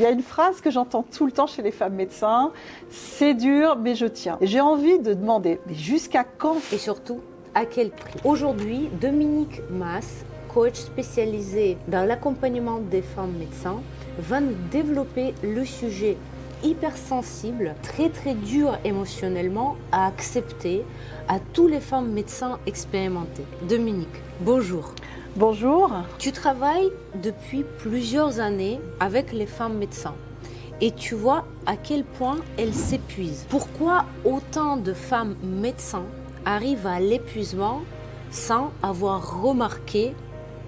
y a une phrase que j'entends tout le temps chez les femmes médecins, c'est dur mais je tiens. Et j'ai envie de demander, mais jusqu'à quand? Et surtout, à quel prix? Aujourd'hui, Dominique Mas, coach spécialisé dans l'accompagnement des femmes médecins, va nous développer le sujet hypersensible, très très dur émotionnellement à accepter à tous les femmes médecins expérimentés. Dominique, bonjour. Bonjour. Tu travailles depuis plusieurs années avec les femmes médecins et tu vois à quel point elles s'épuisent. Pourquoi autant de femmes médecins arrivent à l'épuisement sans avoir remarqué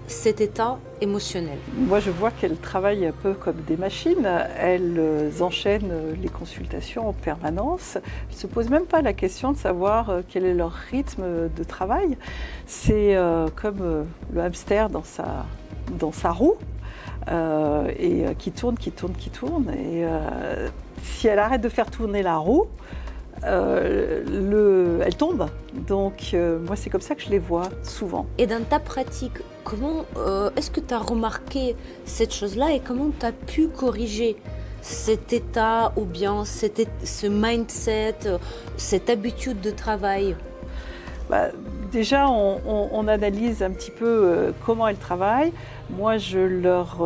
cet état émotionnel? Moi, je vois qu'elles travaillent un peu comme des machines. Elles enchaînent les consultations en permanence. Elles ne se posent même pas la question de savoir quel est leur rythme de travail. C'est comme le hamster dans sa roue et qui tourne. Et si elle arrête de faire tourner la roue, elle tombe. Donc moi c'est comme ça que je les vois souvent. Et dans ta pratique, comment est-ce que tu as remarqué cette chose-là et comment tu as pu corriger cet état ou bien ce mindset, cette habitude de travail? Déjà, on analyse un petit peu comment elles travaillent. Moi, je leur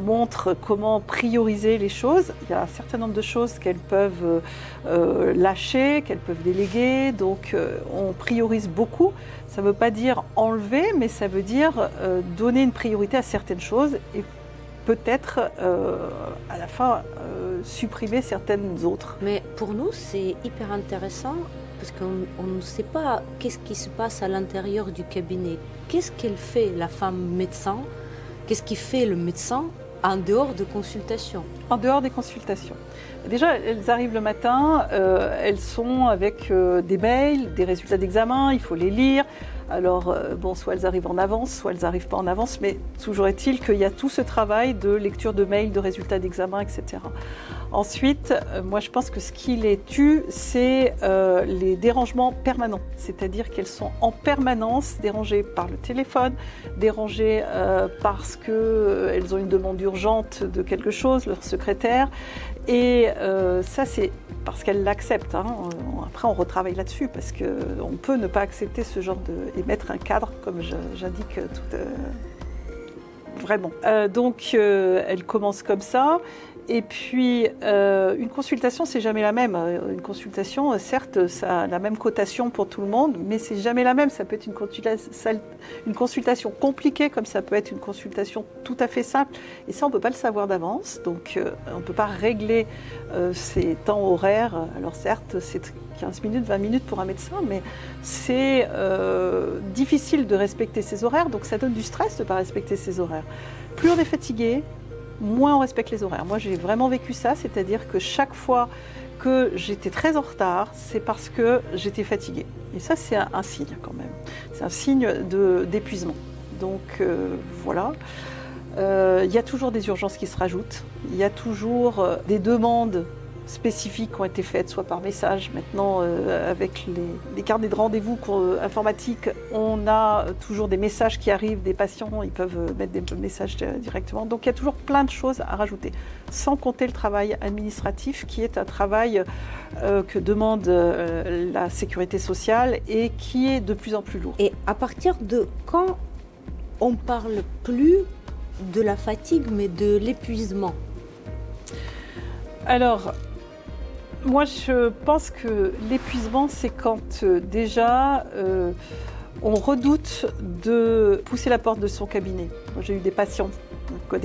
montre comment prioriser les choses. Il y a un certain nombre de choses qu'elles peuvent lâcher, qu'elles peuvent déléguer. Donc, on priorise beaucoup. Ça ne veut pas dire enlever, mais ça veut dire donner une priorité à certaines choses et peut-être à la fin supprimer certaines autres. Mais pour nous, c'est hyper intéressant parce qu'on ne sait pas qu'est-ce qui se passe à l'intérieur du cabinet. Qu'est-ce qu'elle fait, la femme médecin? Qu'est-ce qui fait le médecin en dehors de consultations? En dehors des consultations. Déjà, elles arrivent le matin, elles sont avec des mails, des résultats d'examen, il faut les lire. Alors, soit elles arrivent en avance, soit elles n'arrivent pas en avance, mais toujours est-il qu'il y a tout ce travail de lecture de mails, de résultats d'examen, etc. Ensuite, moi je pense que ce qui les tue, c'est les dérangements permanents. C'est-à-dire qu'elles sont en permanence dérangées par le téléphone, dérangées parce qu'elles ont une demande urgente de quelque chose, leur secrétaire. Et ça, c'est parce qu'elles l'acceptent. Après, on retravaille là-dessus parce qu'on peut ne pas accepter ce genre et mettre un cadre, comme j'indique tout. Vraiment. Donc, elles commencent comme ça. Et puis, une consultation, c'est jamais la même. Une consultation, certes, ça a la même cotation pour tout le monde, mais c'est jamais la même. Ça peut être une consultation compliquée, comme ça peut être une consultation tout à fait simple. Et ça, on ne peut pas le savoir d'avance. Donc, on ne peut pas régler ces temps horaires. Alors, certes, c'est 15 minutes, 20 minutes pour un médecin, mais c'est difficile de respecter ces horaires. Donc, ça donne du stress de ne pas respecter ces horaires. Plus on est fatigué, moins on respecte les horaires. Moi, j'ai vraiment vécu ça, c'est-à-dire que chaque fois que j'étais très en retard, c'est parce que j'étais fatiguée. Et ça, c'est un signe quand même. C'est un signe d'épuisement. Donc, voilà. Il y a toujours des urgences qui se rajoutent. Il y a toujours des demandes spécifiques qui ont été faites, soit par message. Maintenant, avec les carnets de rendez-vous informatiques, on a toujours des messages qui arrivent des patients, ils peuvent mettre des messages directement. Donc il y a toujours plein de choses à rajouter, sans compter le travail administratif, qui est un travail que demande la sécurité sociale et qui est de plus en plus lourd. Et à partir de quand on parle plus de la fatigue, mais de l'épuisement? Alors, moi, je pense que l'épuisement, c'est quand déjà on redoute de pousser la porte de son cabinet. Moi, j'ai eu des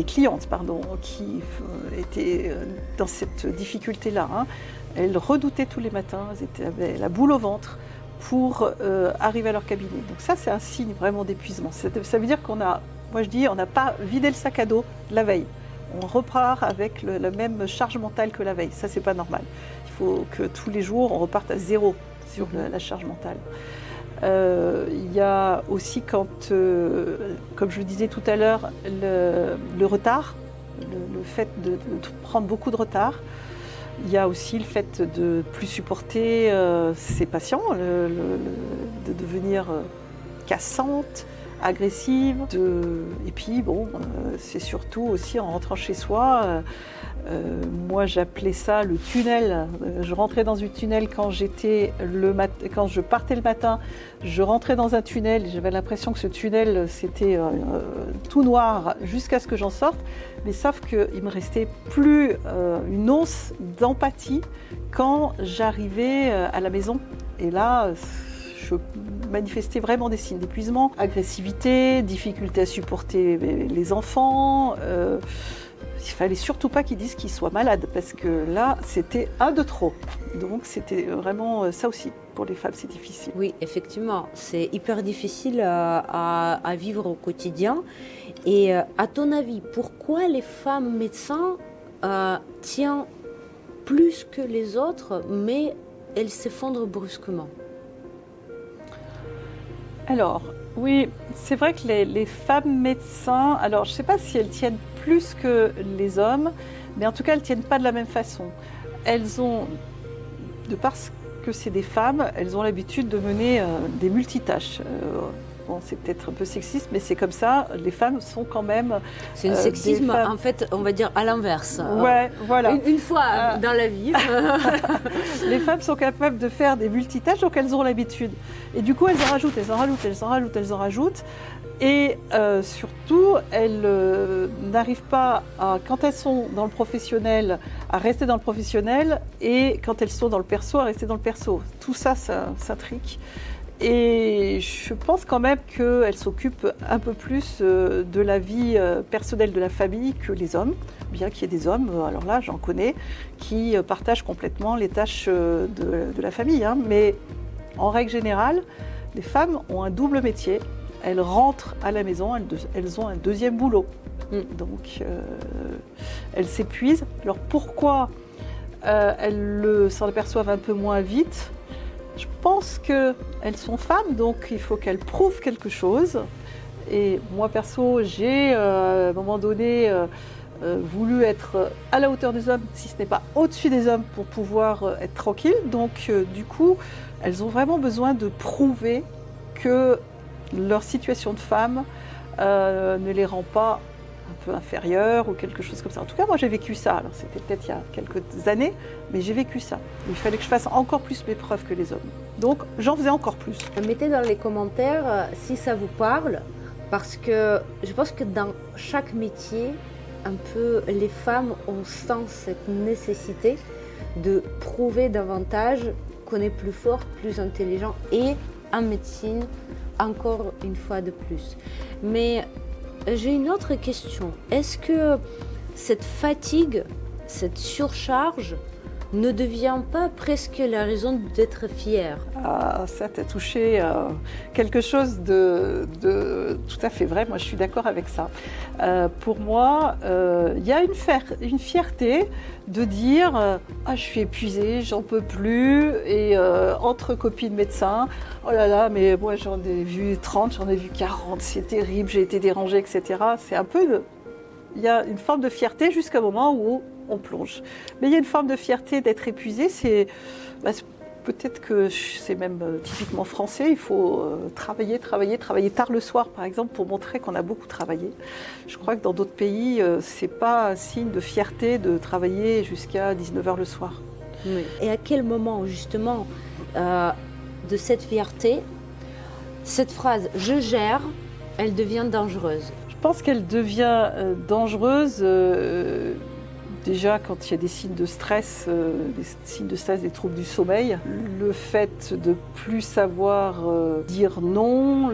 clientes, qui étaient dans cette difficulté-là. Elles redoutaient tous les matins, elles avaient la boule au ventre pour arriver à leur cabinet. Donc ça, c'est un signe vraiment d'épuisement. Ça veut dire on n'a pas vidé le sac à dos la veille. On repart avec la même charge mentale que la veille. Ça, c'est pas normal. Il faut que tous les jours, on reparte à zéro sur la charge mentale. Il y a aussi quand, comme je le disais tout à l'heure, le retard, le fait de prendre beaucoup de retard. Il y a aussi le fait de ne plus supporter ses patients, de devenir cassante, agressive. Et puis, c'est surtout aussi en rentrant chez soi, Moi, j'appelais ça le tunnel. Je rentrais dans un tunnel quand je partais le matin. Je rentrais dans un tunnel et j'avais l'impression que ce tunnel, c'était tout noir jusqu'à ce que j'en sorte. Mais sauf qu'il me restait plus une once d'empathie quand j'arrivais à la maison. Et là, je manifestais vraiment des signes d'épuisement, agressivité, difficulté à supporter les enfants. Il ne fallait surtout pas qu'ils disent qu'ils soient malades, parce que là, c'était un de trop. Donc, c'était vraiment ça aussi. Pour les femmes, c'est difficile. Oui, effectivement, c'est hyper difficile à vivre au quotidien. Et à ton avis, pourquoi les femmes médecins tiennent plus que les autres, mais elles s'effondrent brusquement? Alors, oui, c'est vrai que les femmes médecins, alors je ne sais pas si elles tiennent plus que les hommes, mais en tout cas, elles ne tiennent pas de la même façon. Elles ont, de parce que c'est des femmes, elles ont l'habitude de mener des multitâches. Bon, c'est peut-être un peu sexiste, mais c'est comme ça. Les femmes sont quand même. C'est un sexisme, en fait, on va dire à l'inverse. Ouais, voilà. Une fois dans la vie. Les femmes sont capables de faire des multitâches, donc elles ont l'habitude. Et du coup, elles en rajoutent. Et surtout, elles n'arrivent pas, quand elles sont dans le professionnel, à rester dans le professionnel, et quand elles sont dans le perso, à rester dans le perso. Tout ça, ça trique. Et je pense quand même qu'elles s'occupent un peu plus de la vie personnelle de la famille que les hommes, bien qu'il y ait des hommes, alors là j'en connais, qui partagent complètement les tâches de la famille. Hein. Mais en règle générale, les femmes ont un double métier. Elles rentrent à la maison, elles ont un deuxième boulot. Donc elles s'épuisent. Alors pourquoi elles s'en aperçoivent un peu moins vite ? Je pense qu'elles sont femmes, donc il faut qu'elles prouvent quelque chose. Et moi, perso, j'ai à un moment donné voulu être à la hauteur des hommes, si ce n'est pas au-dessus des hommes, pour pouvoir être tranquille. Donc, du coup, elles ont vraiment besoin de prouver que leur situation de femme ne les rend pas un peu inférieures ou quelque chose comme ça. En tout cas, moi, j'ai vécu ça. Alors, c'était peut-être il y a quelques années, mais j'ai vécu ça. Il fallait que je fasse encore plus mes preuves que les hommes. Donc, j'en faisais encore plus. Mettez dans les commentaires si ça vous parle, parce que je pense que dans chaque métier, un peu, les femmes ont sens cette nécessité de prouver davantage qu'on est plus fort, plus intelligent, et en médecine, encore une fois de plus. Mais j'ai une autre question. Est-ce que cette fatigue, cette surcharge ne devient pas presque la raison d'être fière? Ah, ça t'a touché quelque chose de tout à fait vrai. Moi, je suis d'accord avec ça. Pour moi, il y a une fierté de dire ah, je suis épuisée, j'en peux plus. Et entre copines médecins, oh là là, mais moi, j'en ai vu 30, j'en ai vu 40, c'est terrible, j'ai été dérangée, etc. C'est un peu il y a une forme de fierté jusqu'à un moment où on plonge. Mais il y a une forme de fierté d'être épuisé, c'est peut-être que c'est même typiquement français, il faut travailler tard le soir par exemple pour montrer qu'on a beaucoup travaillé. Je crois que dans d'autres pays, c'est pas un signe de fierté de travailler jusqu'à 19h le soir. Oui. Et à quel moment justement de cette fierté, cette phrase « je gère », elle devient dangereuse? Je pense qu'elle devient dangereuse déjà quand il y a des signes de stress, des troubles du sommeil. Le fait de plus savoir dire non,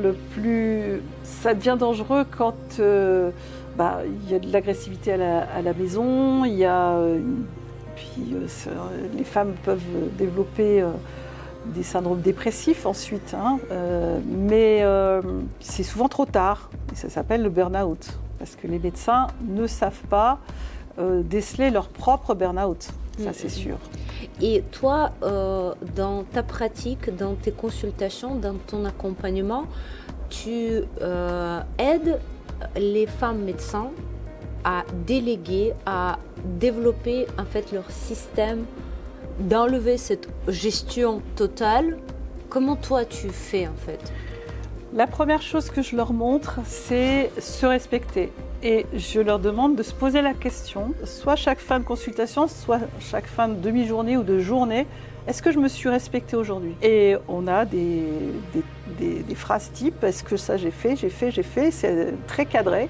ça devient dangereux quand il y a de l'agressivité à la maison, les femmes peuvent développer des syndromes dépressifs ensuite, mais c'est souvent trop tard. Et ça s'appelle le burn-out, parce que les médecins ne savent pas déceler leur propre burn-out, ça c'est sûr. Et toi, dans ta pratique, dans tes consultations, dans ton accompagnement, tu aides les femmes médecins à déléguer, à développer en fait leur système, d'enlever cette gestion totale. Comment toi tu fais en fait? La première chose que je leur montre, c'est se respecter. et je leur demande de se poser la question, soit chaque fin de consultation, soit chaque fin de demi-journée ou de journée, est-ce que je me suis respectée aujourd'hui? Et on a des phrases type, est-ce que ça j'ai fait, c'est très cadré.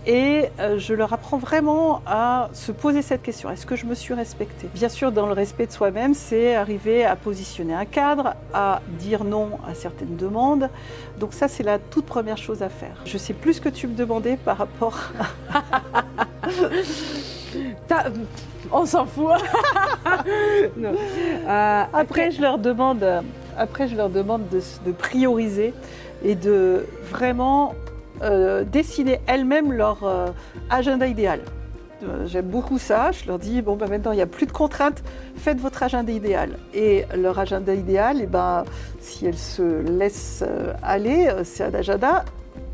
Et je leur apprends vraiment à se poser cette question, est-ce que je me suis respectée? Bien sûr, dans le respect de soi-même, c'est arriver à positionner un cadre, à dire non à certaines demandes. Donc ça, c'est la toute première chose à faire. Je sais plus ce que tu me demandais par rapport On s'en fout. Non. Après, je leur demande de prioriser et de vraiment dessiner elles-mêmes leur agenda idéal. J'aime beaucoup ça. Je leur dis, bon, maintenant, il n'y a plus de contraintes. Faites votre agenda idéal. Et leur agenda idéal, si elles se laissent aller, c'est un agenda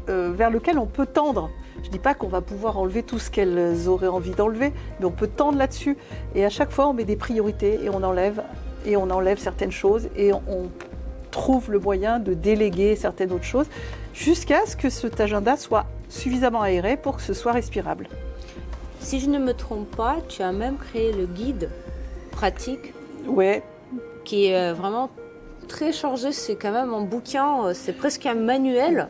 vers lequel on peut tendre. Je ne dis pas qu'on va pouvoir enlever tout ce qu'elles auraient envie d'enlever, mais on peut tendre là-dessus. Et à chaque fois, on met des priorités et on enlève certaines choses et on trouve le moyen de déléguer certaines autres choses jusqu'à ce que cet agenda soit suffisamment aéré pour que ce soit respirable. Si je ne me trompe pas, tu as même créé le guide pratique. Ouais. Qui est vraiment très chargé. C'est quand même un bouquin, c'est presque un manuel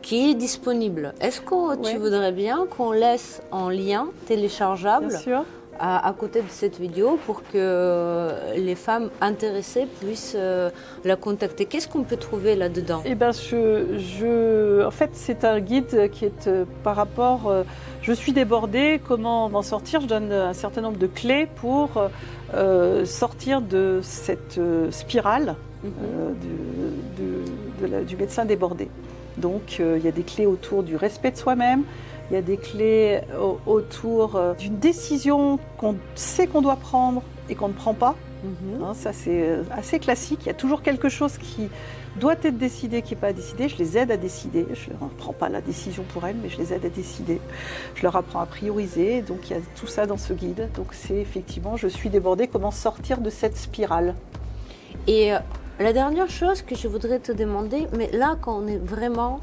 qui est disponible. Est-ce que tu voudrais bien qu'on laisse en lien téléchargeable Bien sûr. À côté de cette vidéo pour que les femmes intéressées puissent la contacter? Qu'est-ce qu'on peut trouver là-dedans? Eh ben, en fait, c'est un guide qui est par rapport. Je suis débordée, comment m'en sortir? Je donne un certain nombre de clés pour sortir de cette spirale du médecin débordé. Donc, il y a des clés autour du respect de soi-même. Il y a des clés autour d'une décision qu'on sait qu'on doit prendre et qu'on ne prend pas. Ça, c'est assez classique. Il y a toujours quelque chose qui doit être décidé, qui n'est pas décidé. Je les aide à décider. Je ne prends pas la décision pour elles, mais je les aide à décider. Je leur apprends à prioriser. Donc, il y a tout ça dans ce guide. Donc, c'est effectivement, je suis débordée, comment sortir de cette spirale. Et la dernière chose que je voudrais te demander, mais là, quand on est vraiment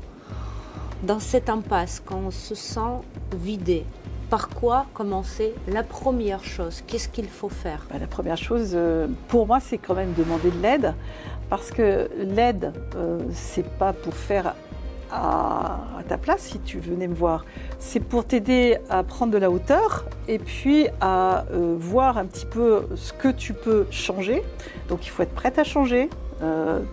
dans cette impasse, quand on se sent vidé, par quoi commencer? La première chose, qu'est-ce qu'il faut faire? La première chose, pour moi, c'est quand même demander de l'aide, parce que l'aide, c'est pas pour faire à ta place, si tu venais me voir. C'est pour t'aider à prendre de la hauteur et puis à voir un petit peu ce que tu peux changer. Donc, il faut être prête à changer.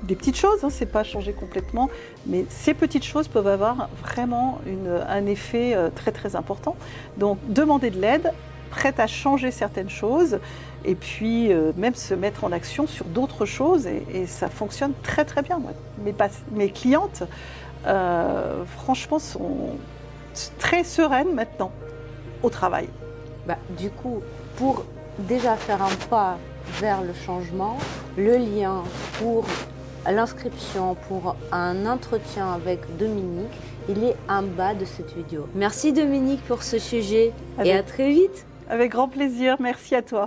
Des petites choses, c'est pas changer complètement, mais ces petites choses peuvent avoir vraiment un effet très très important. Donc demander de l'aide, prête à changer certaines choses, et puis même se mettre en action sur d'autres choses, et ça fonctionne très très bien. Mes clientes, franchement, sont très sereines maintenant au travail. Du coup, pour déjà faire un pas vers le changement, le lien pour l'inscription pour un entretien avec Dominique, il est en bas de cette vidéo. Merci Dominique pour ce sujet et à très vite. Avec grand plaisir, merci à toi.